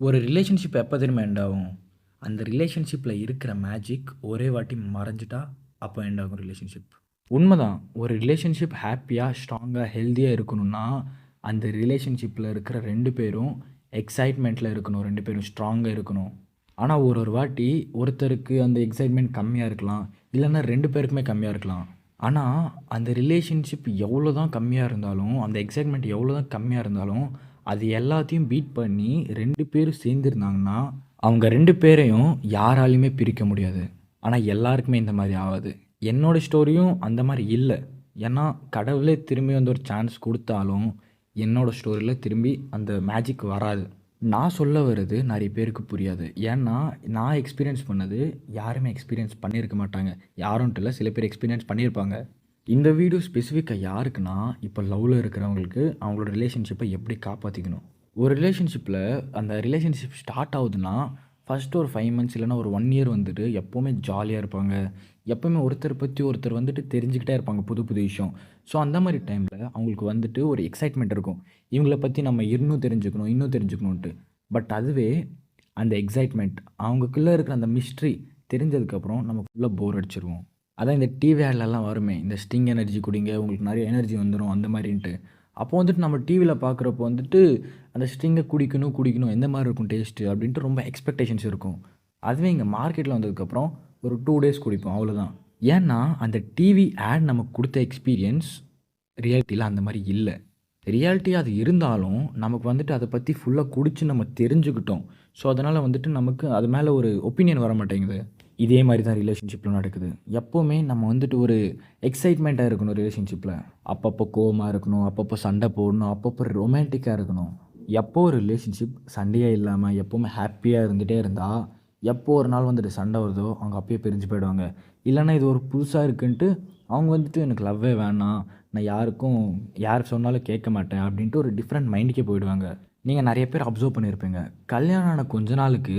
ஒரு ரிலேஷன்ஷிப் எப்போ தெரியுமா எண்ட் ஆகும்? அந்த ரிலேஷன்ஷிப்பில் இருக்கிற மேஜிக் ஒரே வாட்டி மறைஞ்சிட்டா அப்போ எண்ட் ஆகும் ரிலேஷன்ஷிப். உண்மைதான். ஒரு ரிலேஷன்ஷிப் ஹாப்பியாக ஸ்ட்ராங்காக ஹெல்த்தியாக இருக்கணும்னா அந்த ரிலேஷன்ஷிப்பில் இருக்கிற 2 பேரும் எக்ஸைட்மெண்ட்டில் இருக்கணும், 2 பேரும் ஸ்ட்ராங்காக இருக்கணும். ஆனால் ஒரு ஒரு வாட்டி ஒருத்தருக்கு அந்த எக்ஸைட்மெண்ட் கம்மியாக இருக்கலாம், இல்லைன்னா 2 பேருக்குமே கம்மியாக இருக்கலாம். ஆனால் அந்த ரிலேஷன்ஷிப் எவ்வளோ தான் கம்மியாக இருந்தாலும், அந்த எக்ஸைட்மெண்ட் எவ்வளோ தான் கம்மியாக இருந்தாலும், அது எல்லாத்தையும் பீட் பண்ணி 2 பேரும் சேர்ந்துருந்தாங்கன்னா, அவங்க 2 பேரையும் யாராலையுமே பிரிக்க முடியாது. ஆனால் எல்லாருக்குமே இந்த மாதிரி ஆகாது. என்னோட ஸ்டோரியும் அந்த மாதிரி இல்லை. ஏன்னா கடவுளே திரும்பி வந்து ஒரு சான்ஸ் கொடுத்தாலும் என்னோட ஸ்டோரியில் திரும்பி அந்த மேஜிக் வராது. நான் சொல்ல வர்றது நிறைய பேருக்கு புரியாது. ஏன்னா நான் எக்ஸ்பீரியன்ஸ் பண்ணது யாருமே எக்ஸ்பீரியன்ஸ் பண்ணியிருக்க மாட்டாங்க. யாருன்ட்டு இல்லை, சில பேர் எக்ஸ்பீரியன்ஸ் பண்ணியிருப்பாங்க. இந்த வீடியோ ஸ்பெசிஃபிக்காக யாருக்குன்னா, இப்போ லவ்வில் இருக்கிறவங்களுக்கு அவங்களோட ரிலேஷன்ஷிப்பை எப்படி காப்பாற்றிக்கணும். ஒரு ரிலேஷன்ஷிப்பில் அந்த ரிலேஷன்ஷிப் ஸ்டார்ட் ஆகுதுன்னா ஃபஸ்ட்டு ஒரு 5 மந்த்ஸ் இல்லைனா ஒரு 1 இயர் வந்துட்டு எப்போவுமே ஜாலியாக இருப்பாங்க. எப்போவுமே ஒருத்தர் பற்றி ஒருத்தர் வந்துட்டு தெரிஞ்சுக்கிட்டே இருப்பாங்க புது புது விஷயம். ஸோ அந்த மாதிரி டைமில் அவங்களுக்கு வந்துட்டு ஒரு எக்ஸைட்மெண்ட் இருக்கும். இவங்கள பற்றி நம்ம இன்னும் தெரிஞ்சுக்கணும், இன்னும் தெரிஞ்சுக்கணுன்ட்டு. பட் அதுவே அந்த எக்ஸைட்மெண்ட் அவங்களுக்குள்ளே இருக்கிற அந்த மிஸ்ட்ரி தெரிஞ்சதுக்கப்புறம் நம்ம ஃபுல்லாக போர் அடிச்சிருவோம். அதான் இந்த டிவி ஆட்லலாம் வருமே, இந்த ஸ்டிங் எனர்ஜி குடிங்க உங்களுக்கு நிறைய எனர்ஜி வந்துடும் அந்த மாதிரின்ட்டு. அப்போ வந்துட்டு நம்ம டிவியில் பார்க்குறப்போ வந்துட்டு அந்த ஸ்டிங்கை குடிக்கணும் குடிக்கணும் எந்த மாதிரி இருக்கும் டேஸ்ட்டு அப்படின்ட்டு ரொம்ப எக்ஸ்பெக்டேஷன்ஸ் இருக்கும். அதுவே இங்கே மார்க்கெட்டில் வந்ததுக்கப்புறம் ஒரு 2 டேஸ் குடிப்போம், அவ்வளோதான். ஏன்னா அந்த டிவி ஆட் நமக்கு கொடுத்த எக்ஸ்பீரியன்ஸ் ரியாலிட்டியில் அந்த மாதிரி இல்லை. ரியாலிட்டி அது இருந்தாலும் நமக்கு வந்துட்டு அதை பற்றி ஃபுல்லாக குடித்து நம்ம தெரிஞ்சுக்கிட்டோம். ஸோ அதனால் வந்துட்டு நமக்கு அது மேலே ஒரு ஒப்பீனியன் வர மாட்டேங்குது. இதே மாதிரி தான் ரிலேஷன்ஷிப்பில் நடக்குது. எப்போவுமே நம்ம வந்துட்டு ஒரு எக்ஸைட்மெண்ட்டாக இருக்கணும் ரிலேஷன்ஷிப்பில். அப்பப்போ கோவமாக இருக்கணும், அப்பப்போ சண்டை போடணும், அப்பப்போ ரொமான்டிக்காக இருக்கணும். எப்போ ஒரு ரிலேஷன்ஷிப் சண்டையே இல்லாமல் எப்போவுமே ஹாப்பியாக இருந்துகிட்டே இருந்தால், எப்போ ஒரு நாள் வந்துட்டு சண்டை வருதோ அவங்க அப்பயே பிரிஞ்சு போயிடுவாங்க. இல்லைன்னா இது ஒரு புதுசாக இருக்குன்ட்டு அவங்க வந்துட்டு எனக்கு லவ்வே வேணாம், நான் யாருக்கும் யார் சொன்னாலும் கேட்க மாட்டேன் அப்படின்ட்டு ஒரு டிஃப்ரெண்ட் மைண்டுக்கே போயிடுவாங்க. நீங்கள் நிறைய பேர் அப்சர்வ் பண்ணியிருப்பீங்க. கல்யாணம் ஆன கொஞ்ச நாளுக்கு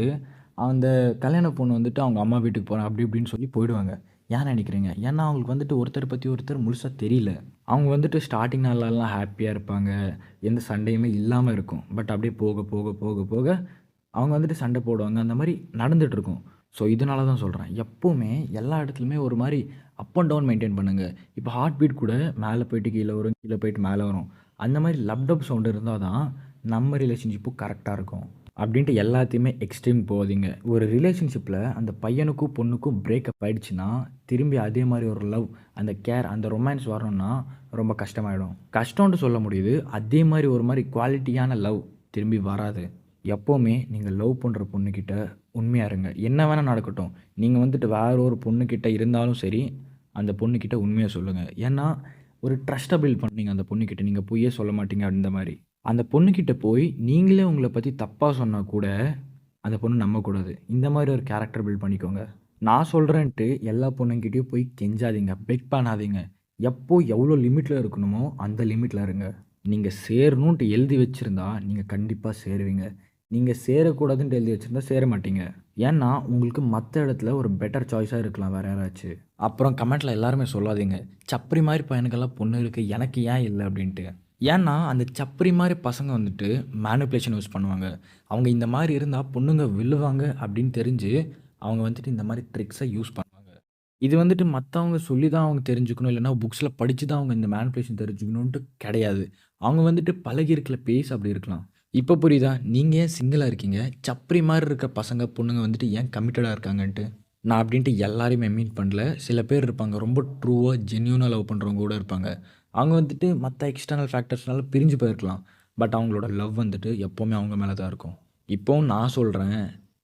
அந்த கல்யாண பொண்ணு வந்துட்டு அவங்க அம்மா வீட்டுக்கு போகிறேன் அப்படி இப்படின்னு சொல்லி போயிடுவாங்க. ஏன் நினைக்கிறீங்க? ஏன்னா அவங்களுக்கு வந்துட்டு ஒருத்தரை பற்றி ஒருத்தர் முழுசாக தெரியல. அவங்க வந்துட்டு ஸ்டார்டிங் நாள்லலாம் ஹாப்பியாக இருப்பாங்க, எந்த சண்டையுமே இல்லாமல் இருக்கும். பட் அப்படியே போக போக போக போக அவங்க வந்துட்டு சண்டை போடுவாங்க. அந்த மாதிரி நடந்துகிட்ருக்கும். ஸோ இதனால தான் சொல்கிறேன், எப்போவுமே எல்லா இடத்துலையுமே ஒரு மாதிரி அப் அண்ட் டவுன் மெயின்டைன் பண்ணுங்கள். இப்போ ஹார்ட் பீட் கூட மேலே போயிட்டு கீழே வரும், கீழே போயிட்டு மேலே வரும். அந்த மாதிரி லப்டப் சவுண்டு இருந்தால் தான் நம்ம ரிலேஷன்ஷிப்பும் கரெக்டாக இருக்கும். அப்படின்ட்டு எல்லாத்தையுமே எக்ஸ்ட்ரீம் போகாதீங்க. ஒரு ரிலேஷன்ஷிப்பில் அந்த பையனுக்கும் பொண்ணுக்கும் பிரேக்கப் ஆகிடுச்சுன்னா திரும்பி அதே மாதிரி ஒரு லவ், அந்த கேர், அந்த ரொமான்ஸ் வரணும்னா ரொம்ப கஷ்டமாயிடும். கஷ்டம்னு சொல்ல முடியுது, அதே மாதிரி ஒரு மாதிரி குவாலிட்டியான லவ் திரும்பி வராது. எப்போவுமே நீங்கள் லவ் பண்ணுற பொண்ணுக்கிட்ட உண்மையாக இருங்க. என்ன வேணால் நடக்கட்டும். நீங்கள் வந்துட்டு வேற ஒரு பொண்ணுக்கிட்ட இருந்தாலும் சரி, அந்த பொண்ணுக்கிட்ட உண்மையாக சொல்லுங்கள். ஏன்னா ஒரு ட்ரஸ்ட்டை பில்ட் பண்ணீங்க அந்த பொண்ணுக்கிட்ட. நீங்கள் பொய்யே சொல்ல மாட்டீங்க அந்த மாதிரி. அந்த பொண்ணுக்கிட்ட போய் நீங்களே உங்களை பற்றி தப்பாக சொன்னால் கூட அந்த பொண்ணு நம்பக்கூடாது. இந்த மாதிரி ஒரு கேரக்டர் பில்ட் பண்ணிக்கோங்க. நான் சொல்கிறேன்ட்டு எல்லா பொண்ணுங்கிட்டேயும் போய் கெஞ்சாதீங்க, பெக் பண்ணாதீங்க. எப்போ எவ்வளோ லிமிட்டில் இருக்கணுமோ அந்த லிமிட்டில் இருங்க. நீங்கள் சேரணுன்ட்டு எழுதி வச்சுருந்தா நீங்கள் கண்டிப்பாக சேருவீங்க. நீங்கள் சேரக்கூடாதுன்ட்டு எழுதி வச்சுருந்தா சேர மாட்டீங்க. ஏன்னா உங்களுக்கு மற்ற இடத்துல ஒரு பெட்டர் சாய்ஸாக இருக்கலாம் வேறு யாராச்சும். அப்புறம் கமெண்ட்டில் எல்லாருமே சொல்லாதீங்க, சப்பரி மாதிரி பையனுக்கெல்லாம் பொண்ணு இருக்குது எனக்கு ஏன் இல்லை அப்படின்ட்டு. ஏன்னா அந்த சப்பரி மாதிரி பசங்க வந்துட்டு மேனிப்புலேஷன் யூஸ் பண்ணுவாங்க. அவங்க இந்த மாதிரி இருந்தால் பொண்ணுங்க விழுவாங்க அப்படின்னு தெரிஞ்சு அவங்க வந்துட்டு இந்த மாதிரி ட்ரிக்ஸை யூஸ் பண்ணுவாங்க. இது வந்துட்டு மற்றவங்க சொல்லி தான் அவங்க தெரிஞ்சுக்கணும், இல்லைனா புக்ஸில் படித்து தான் அவங்க இந்த மேனிப்புலேஷன் தெரிஞ்சுக்கணுன்ட்டு கிடையாது. அவங்க வந்துட்டு பழகி இருக்கிற பேஸ் அப்படி இருக்கலாம். இப்போ புரியுதா? நீங்கள் ஏன் சிங்கிளாக இருக்கீங்க, சப்பரி மாதிரி இருக்க பசங்க பொண்ணுங்க வந்துட்டு ஏன் கமிட்டடாக இருக்காங்கன்ட்டு. நான் அப்படின்ட்டு எல்லாரையுமே மீட் பண்ணல. சில பேர் இருப்பாங்க ரொம்ப ட்ரூவாக ஜென்யூனாக லவ் பண்ணுறவங்க கூட இருப்பாங்க. அவங்க வந்துட்டு மற்ற எக்ஸ்டர்னல் ஃபேக்டர்ஸ்னால பிரிஞ்சு போயிருக்கலாம். பட் அவங்களோட லவ் வந்துட்டு எப்போவுமே அவங்க மேலே தான் இருக்கும். இப்போவும் நான் சொல்கிறேன்,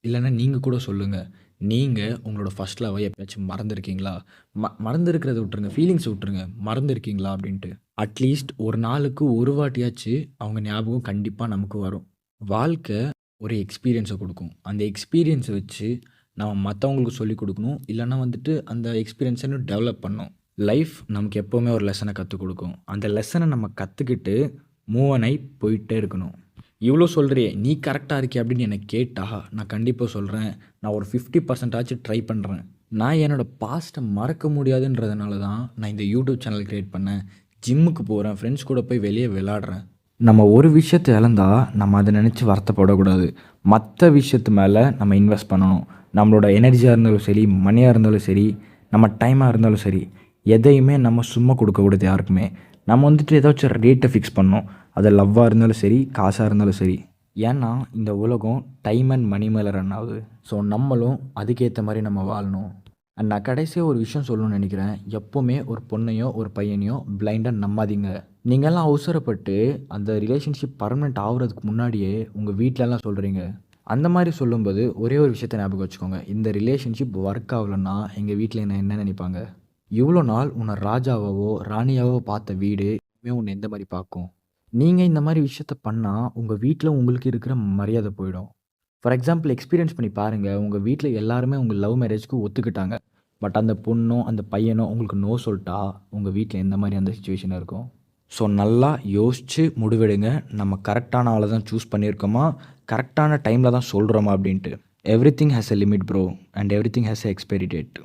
இல்லைன்னா நீங்கள் கூட சொல்லுங்கள். நீங்கள் உங்களோட ஃபர்ஸ்ட் லவ்வை எப்பயாச்சும் மறந்துருக்கீங்களா? மறந்துருக்கிறத விட்டுருங்க, ஃபீலிங்ஸை விட்டுருங்க, மறந்துருக்கீங்களா அப்படின்ட்டு. அட்லீஸ்ட் ஒரு நாளுக்கு ஒரு வாட்டியாச்சு அவங்க ஞாபகம் கண்டிப்பாக நமக்கு வரும். வாழ்க்கை ஒரு எக்ஸ்பீரியன்ஸை கொடுக்கும். அந்த எக்ஸ்பீரியன்ஸை வச்சு நம்ம மற்றவங்களுக்கு சொல்லிக் கொடுக்கணும், இல்லைன்னா வந்துட்டு அந்த எக்ஸ்பீரியன்ஸை இன்னும் டெவலப் பண்ணணும். லைஃப் நமக்கு எப்போவுமே ஒரு லெசனை கற்றுக் கொடுக்கும். அந்த லெசனை நம்ம கற்றுக்கிட்டு மூவ் ஆன் ஆகி போயிட்டே இருக்கணும். இவ்வளோ சொல்கிறியே நீ கரெக்டாக இருக்கிய அப்படின்னு என்னை கேட்டால் நான் கண்டிப்பாக சொல்கிறேன், நான் ஒரு 50% ஆச்சும் ட்ரை பண்ணுறேன். நான் என்னோடய பாஸ்ட்டை மறக்க முடியாதுன்றதுனால தான் நான் இந்த யூடியூப் சேனல் க்ரியேட் பண்ணேன். ஜிம்முக்கு போகிறேன், ஃப்ரெண்ட்ஸ் கூட போய் வெளியே விளாடுறேன். நம்ம ஒரு விஷயத்த இழந்தா நம்ம அதை நினச்சி வருத்தப்படக்கூடாது. மற்ற விஷயத்து மேலே நம்ம இன்வெஸ்ட் பண்ணணும். நம்மளோட எனர்ஜியாக இருந்தாலும் சரி, மணியாக இருந்தாலும் சரி, நம்ம டைமாக இருந்தாலும் சரி, எதையுமே நம்ம சும்மா கொடுக்கக்கூடாது யாருக்குமே. நம்ம வந்துட்டு ஏதாச்சும் ரேட்டை ஃபிக்ஸ் பண்ணணும். அது லவ்வாக இருந்தாலும் சரி, காசாக இருந்தாலும் சரி. ஏன்னா இந்த உலகம் டைம் அண்ட் மணி மேலே ரன் ஆகுது. ஸோ நம்மளும் அதுக்கேற்ற மாதிரி நம்ம வாழணும். அண்ட் நான் கடைசியாக ஒரு விஷயம் சொல்லணும்னு நினைக்கிறேன். எப்போவுமே ஒரு பொண்ணையோ ஒரு பையனையோ பிளைண்டாக நம்பாதீங்க. நீங்கள்லாம் அவசரப்பட்டு அந்த ரிலேஷன்ஷிப் பர்மனெண்ட் ஆகுறதுக்கு முன்னாடியே உங்கள் வீட்டிலலாம் சொல்கிறீங்க. அந்த மாதிரி சொல்லும்போது ஒரே ஒரு விஷயத்த ஞாபகம் வச்சுக்கோங்க. இந்த ரிலேஷன்ஷிப் ஒர்க் ஆகலைன்னா எங்கள் வீட்டில் என்ன நினைப்பாங்க? இவ்வளோ நாள் உன்னை ராஜாவாவோ ராணியாவோ பார்த்த வீடு இனிமே உன்னை எந்த மாதிரி பார்க்கும்? நீங்கள் இந்த மாதிரி விஷயத்த பண்ணால் உங்கள் வீட்டில் உங்களுக்கு இருக்கிற மரியாதை போயிடும். ஃபார் எக்ஸாம்பிள் எக்ஸ்பீரியன்ஸ் பண்ணி பாருங்கள். உங்கள் வீட்டில் எல்லாருமே உங்கள் லவ் மேரேஜ்க்கு ஒத்துக்கிட்டாங்க. பட் அந்த பொண்ணோ அந்த பையனோ உங்களுக்கு நோ சொல்லிட்டா உங்கள் வீட்டில் எந்த மாதிரி அந்த சிச்சுவேஷன் இருக்கும்? ஸோ நல்லா யோசித்து முடிவெடுங்க. நம்ம கரெக்டான ஆளை தான் சூஸ் பண்ணியிருக்கோமா, கரெக்டான டைமில் தான் சொல்கிறோமா அப்படின்ட்டு. Everything has a limit bro, and everything has a expiry date.